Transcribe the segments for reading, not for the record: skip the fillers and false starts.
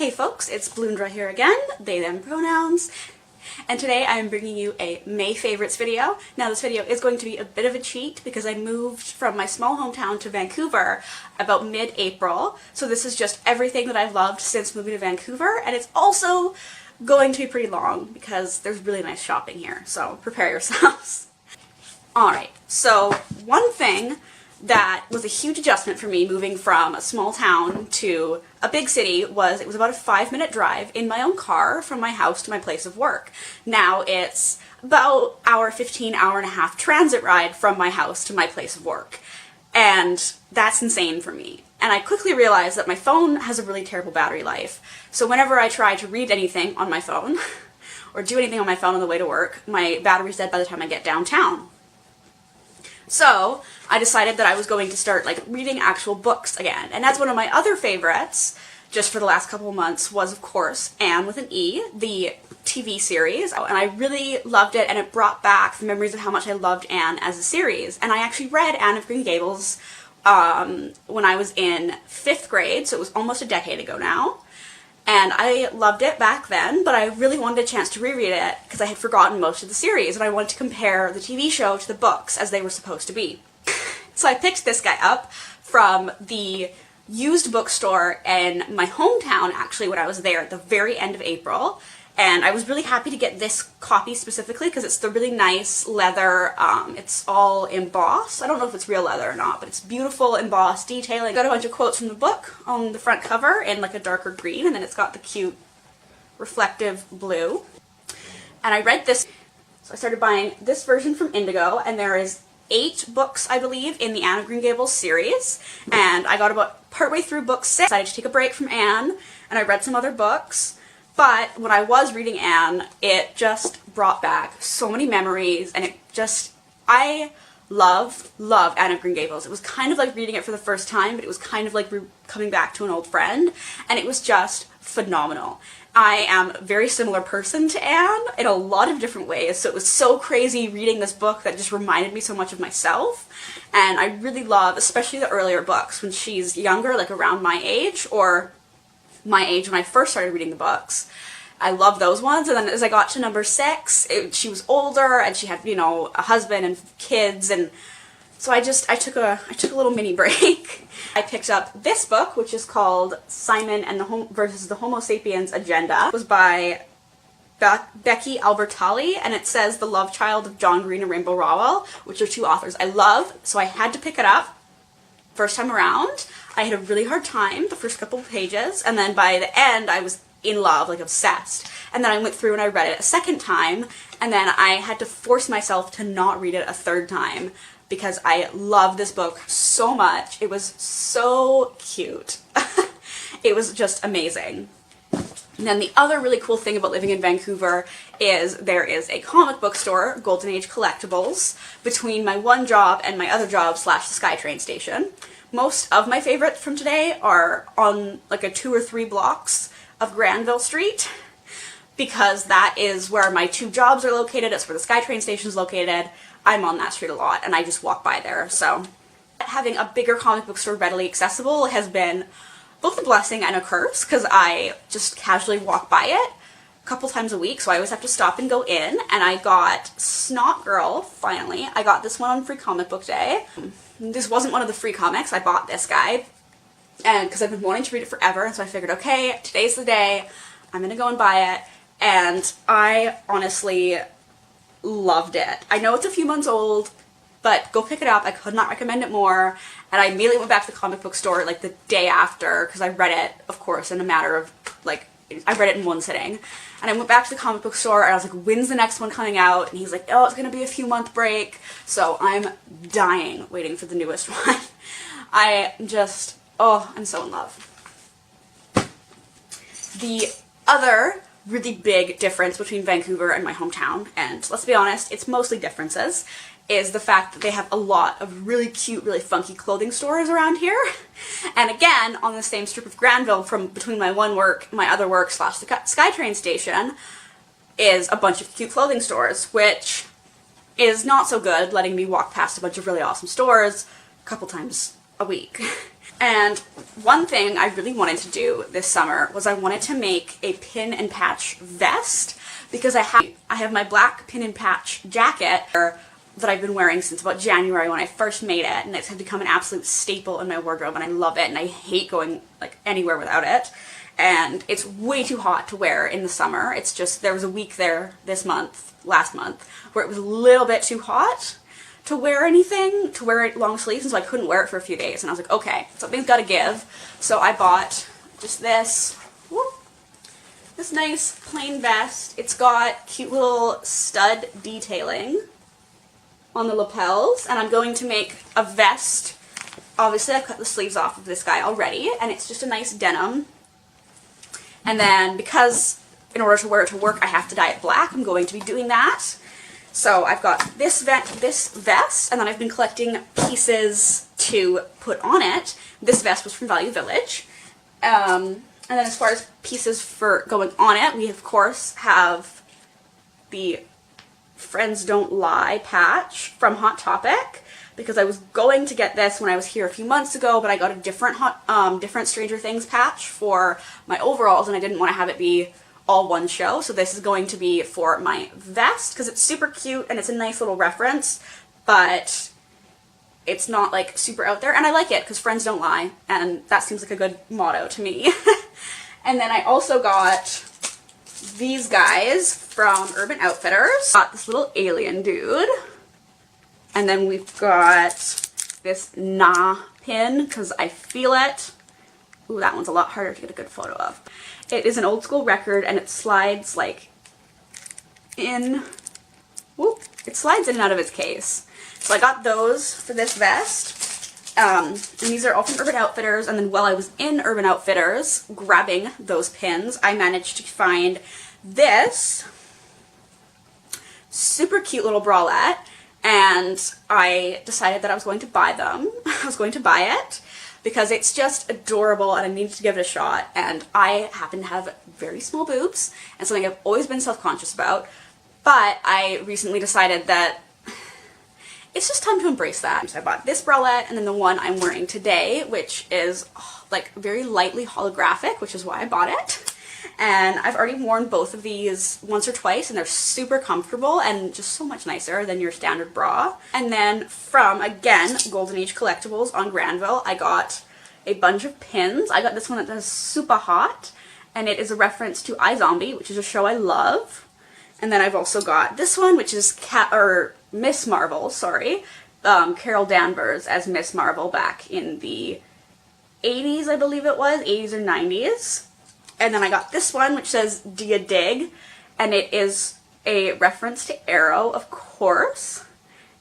Hey folks, it's bluendra here again, they them pronouns, and today I'm bringing you a May favorites video. Now this video is going to be a bit of a cheat because I moved from my small hometown to Vancouver about mid-April, so this is just everything that I've loved since moving to Vancouver, and it's also going to be pretty long because there's really nice shopping here, so prepare yourselves. Alright, so one thing that was a huge adjustment for me moving from a small town to a big city was it was about a 5-minute drive in my own car from my house to my place of work. Now it's about hour 15, hour and a half transit ride from my house to my place of work. And that's insane for me. And I quickly realized that my phone has a really terrible battery life. So whenever I try to read anything on my phone or do anything on my phone on the way to work, my battery's dead by the time I get downtown. So I decided that I was going to start reading actual books again, and that's one of my other favorites just for the last couple of months was of course Anne with an E, the TV series, and I really loved it, and it brought back the memories of how much I loved Anne as a series. And I actually read Anne of Green Gables when I was in 5th grade, so it was almost a decade ago now. And I loved it back then, but I really wanted a chance to reread it because I had forgotten most of the series, and I wanted to compare the TV show to the books as they were supposed to be. So I picked this guy up from the used bookstore in my hometown, actually, when I was there at the very end of April. And I was really happy to get this copy specifically because it's the really nice leather, it's all embossed. I don't know if it's real leather or not, but it's beautiful embossed detailing. Got a bunch of quotes from the book on the front cover in a darker green, and then it's got the cute reflective blue. And I read this, so I started buying this version from Indigo, and there is 8 books, I believe, in the Anne of Green Gables series. And I got about partway through book 6, decided to take a break from Anne, and I read some other books. But when I was reading Anne, it just brought back so many memories, and I love Anne of Green Gables. It was kind of like reading it for the first time, but it was kind of like coming back to an old friend, and it was just phenomenal. I am a very similar person to Anne in a lot of different ways, so it was so crazy reading this book that just reminded me so much of myself. And I really love, especially the earlier books, when she's younger, around my age, or my age when I first started reading the books. I love those ones, and then as I got to number 6, she was older, and she had, a husband and kids, and so I took a little mini break. I picked up this book, which is called Simon and versus the Homo Sapiens Agenda. It was by Becky Albertalli, and it says The Love Child of John Green and Rainbow Rowell, which are 2 authors I love, so I had to pick it up. First time around, I had a really hard time the first couple of pages, and then by the end I was in love, obsessed. And then I went through and I read it a second time, and then I had to force myself to not read it a third time because I love this book so much. It was so cute. It was just amazing. And then the other really cool thing about living in Vancouver is there is a comic book store, Golden Age Collectibles, between my one job and my other job / the SkyTrain station. Most of my favorites from today are on a 2 or 3 blocks of Granville Street, because that is where my 2 jobs are located. It's where the SkyTrain station is located. I'm on that street a lot, and I just walk by there. So having a bigger comic book store readily accessible has been both a blessing and a curse, because I just casually walk by it a couple times a week, so I always have to stop and go in. And I got Snot Girl, finally. I got this one on Free Comic Book Day. This wasn't one of the free comics. I bought this guy, and because I've been wanting to read it forever, and so I figured, okay, today's the day. I'm gonna go and buy it, and I honestly loved it. I know it's a few months old, but go pick it up. I could not recommend it more. And I immediately went back to the comic book store the day after, because I read it, of course, in a matter of I read it in one sitting. And I went back to the comic book store, and I was like, when's the next one coming out? And he's like, oh, it's gonna be a few month break. So I'm dying waiting for the newest one. I'm so in love. The other really big difference between Vancouver and my hometown, and let's be honest, it's mostly differences, is the fact that they have a lot of really cute, really funky clothing stores around here. And again, on the same strip of Granville between my other work / the SkyTrain station is a bunch of cute clothing stores, which is not so good, letting me walk past a bunch of really awesome stores a couple times a week. And one thing I really wanted to do this summer was I wanted to make a pin and patch vest, because I have my black pin and patch jacket that I've been wearing since about January when I first made it, and it's become an absolute staple in my wardrobe, and I love it, and I hate going like anywhere without it. And it's way too hot to wear in the summer. It's just, there was a week there last month, where it was a little bit too hot to wear anything, to wear it long sleeves, and so I couldn't wear it for a few days, and I was like, okay, something's gotta give. So I bought just this, this nice plain vest. It's got cute little stud detailing on the lapels, and I'm going to make a vest. Obviously I cut the sleeves off of this guy already, and it's just a nice denim. And then, because in order to wear it to work I have to dye it black, I'm going to be doing that. So I've got this vest, and then I've been collecting pieces to put on it. This vest was from Value Village. And then as far as pieces for going on it, we of course have the Friends Don't Lie patch from Hot Topic, because I was going to get this when I was here a few months ago, but I got a different different Stranger Things patch for my overalls, and I didn't want to have it be all one show, so this is going to be for my vest, because it's super cute and it's a nice little reference, but it's not like super out there, and I like it because friends don't lie, and that seems like a good motto to me. And then I also got these guys from Urban Outfitters. Got this little alien dude. And then we've got this Nah pin, because I feel it. Ooh, that one's a lot harder to get a good photo of. It is an old school record, and it slides like in, whoop, it slides in and out of its case. So I got those for this vest. And these are all from Urban Outfitters, and then while I was in Urban Outfitters grabbing those pins, I managed to find this super cute little bralette, and I decided that I was going to buy them. I was going to buy it because it's just adorable and I needed to give it a shot, and I happen to have very small boobs, and something I've always been self-conscious about, but I recently decided that it's just time to embrace that. So I bought this bralette, and then the one I'm wearing today, which is like very lightly holographic, which is why I bought it. And I've already worn both of these once or twice, and they're super comfortable and just so much nicer than your standard bra. And then from, again, Golden Age Collectibles on Granville, I got a bunch of pins. I got this one that says Super Hot, and it is a reference to iZombie, which is a show I love. And then I've also got this one, which is Miss Marvel, sorry, Carol Danvers as Miss Marvel back in the 80s, I believe it was, 80s or 90s. And then I got this one, which says Do Ya Dig, and it is a reference to Arrow, of course,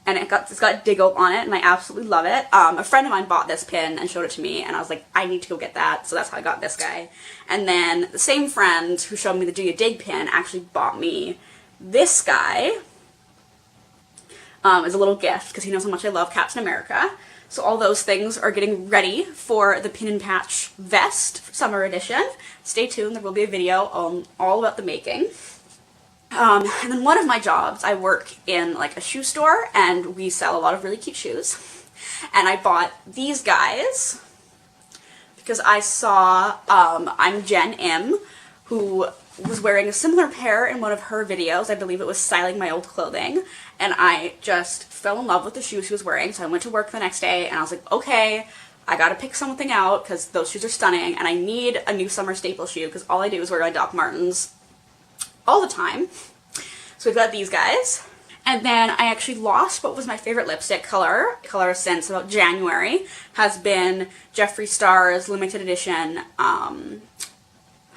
and it's got Diggle on it, and I absolutely love it. A friend of mine bought this pin and showed it to me, and I was like, I need to go get that, so that's how I got this guy. And then the same friend who showed me the Do Ya Dig pin actually bought me this guy as a little gift, because he knows how much I love Captain America. So all those things are getting ready for the pin and patch vest summer edition. Stay tuned, there will be a video on all about the making. And then one of my jobs, I work in like a shoe store, and we sell a lot of really cute shoes. And I bought these guys because I saw I'm Jen M, who was wearing a similar pair in one of her videos. I believe it was Styling My Old Clothing, and I just fell in love with the shoes she was wearing. So I went to work the next day, and I was like, okay, I gotta pick something out because those shoes are stunning, and I need a new summer staple shoe because all I do is wear my Doc Martens all the time. So we've got these guys. And then I actually lost what was my favorite lipstick color. Color since about January has been Jeffree Star's limited edition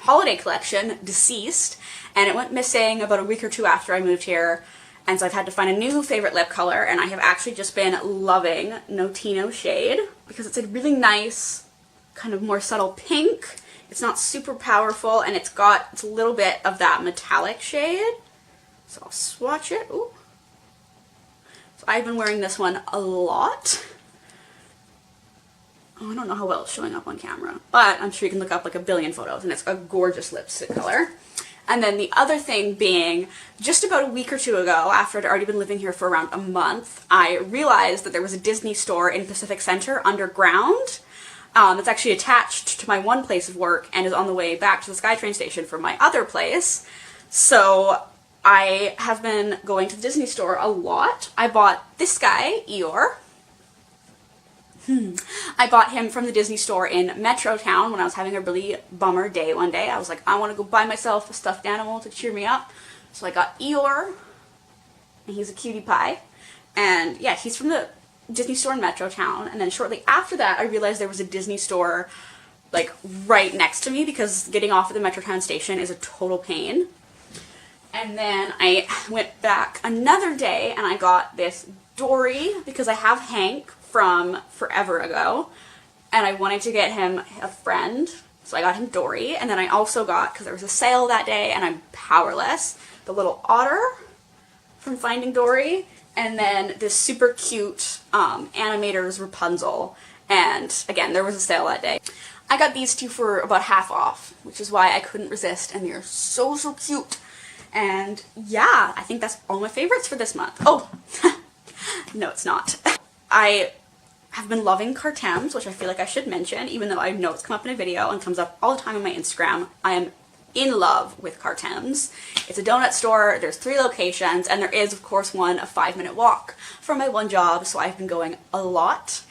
holiday collection, Deceased, and it went missing about a week or two after I moved here, and so I've had to find a new favorite lip color, and I have actually just been loving Notino shade because it's a really nice, kind of more subtle pink. It's not super powerful, and it's a little bit of that metallic shade. So I'll swatch it. Ooh. So I've been wearing this one a lot. Oh, I don't know how well it's showing up on camera, but I'm sure you can look up like a billion photos, and it's a gorgeous lipstick color. And then the other thing being, just about a week or two ago, after I'd already been living here for around a month, I realized that there was a Disney store in Pacific Center underground. It's actually attached to my one place of work and is on the way back to the SkyTrain station from my other place. So I have been going to the Disney store a lot. I bought this guy, Eeyore. I bought him from the Disney store in Metrotown when I was having a really bummer day one day. I was like, I want to go buy myself a stuffed animal to cheer me up. So I got Eeyore, and he's a cutie pie. And yeah, he's from the Disney store in Metrotown. And then shortly after that, I realized there was a Disney store like right next to me because getting off at the Metrotown station is a total pain. And then I went back another day and I got this Dory because I have Hank from forever ago and I wanted to get him a friend, so I got him Dory. And then I also got, because there was a sale that day and I'm powerless, the little otter from Finding Dory, and then this super cute animator's Rapunzel. And again, there was a sale that day. I got these two for about half off, which is why I couldn't resist, and they're so cute. And yeah, I think that's all my favorites for this month. Oh, no it's not. I have been loving Cartems, which I feel like I should mention, even though I know it's come up in a video and comes up all the time on my Instagram. I am in love with Cartems. It's a donut store, there's 3 locations, and there is of course one a 5-minute walk from my one job, so I've been going a lot.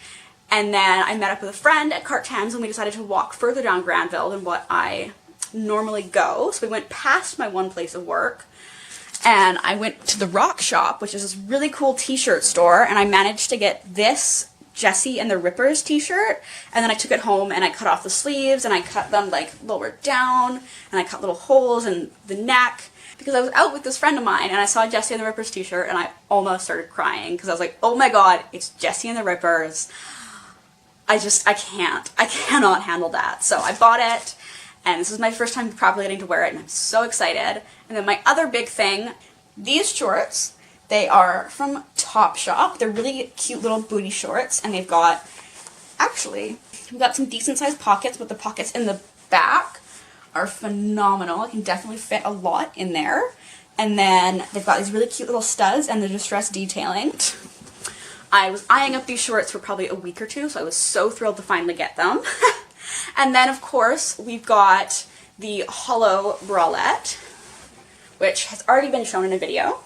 And then I met up with a friend at Cartems and we decided to walk further down Granville than what I normally go. So we went past my one place of work and I went to the Rock Shop, which is this really cool t-shirt store, and I managed to get this Jessie and the Rippers t-shirt, and then I took it home and I cut off the sleeves and I cut them like lower down and I cut little holes in the neck because I was out with this friend of mine and I saw Jessie and the Rippers t-shirt and I almost started crying because I was like, oh my god, it's Jessie and the Rippers. I cannot handle that. So I bought it, and this is my first time probably getting to wear it, and I'm so excited. And then my other big thing, these shorts, they are from Topshop. They're really cute little booty shorts, and they've got, actually, we've got some decent sized pockets, but the pockets in the back are phenomenal. I can definitely fit a lot in there. And then they've got these really cute little studs and the distressed detailing. I was eyeing up these shorts for probably a week or two, so I was so thrilled to finally get them. And then, of course, we've got the hollow bralette, which has already been shown in a video.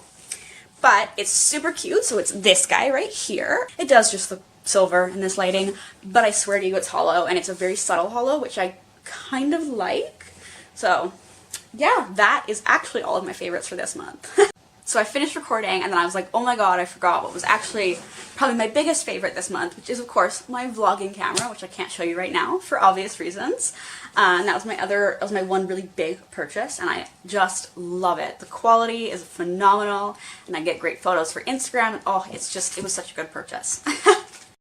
But it's super cute, so it's this guy right here. It does just look silver in this lighting, but I swear to you it's hollow, and it's a very subtle hollow, which I kind of like. So, yeah, that is actually all of my favorites for this month. So I finished recording and then I was like, oh my god, I forgot what was actually probably my biggest favorite this month, which is of course my vlogging camera, which I can't show you right now for obvious reasons. And that was my one really big purchase, and I just love it. The quality is phenomenal and I get great photos for Instagram, and oh, it was such a good purchase.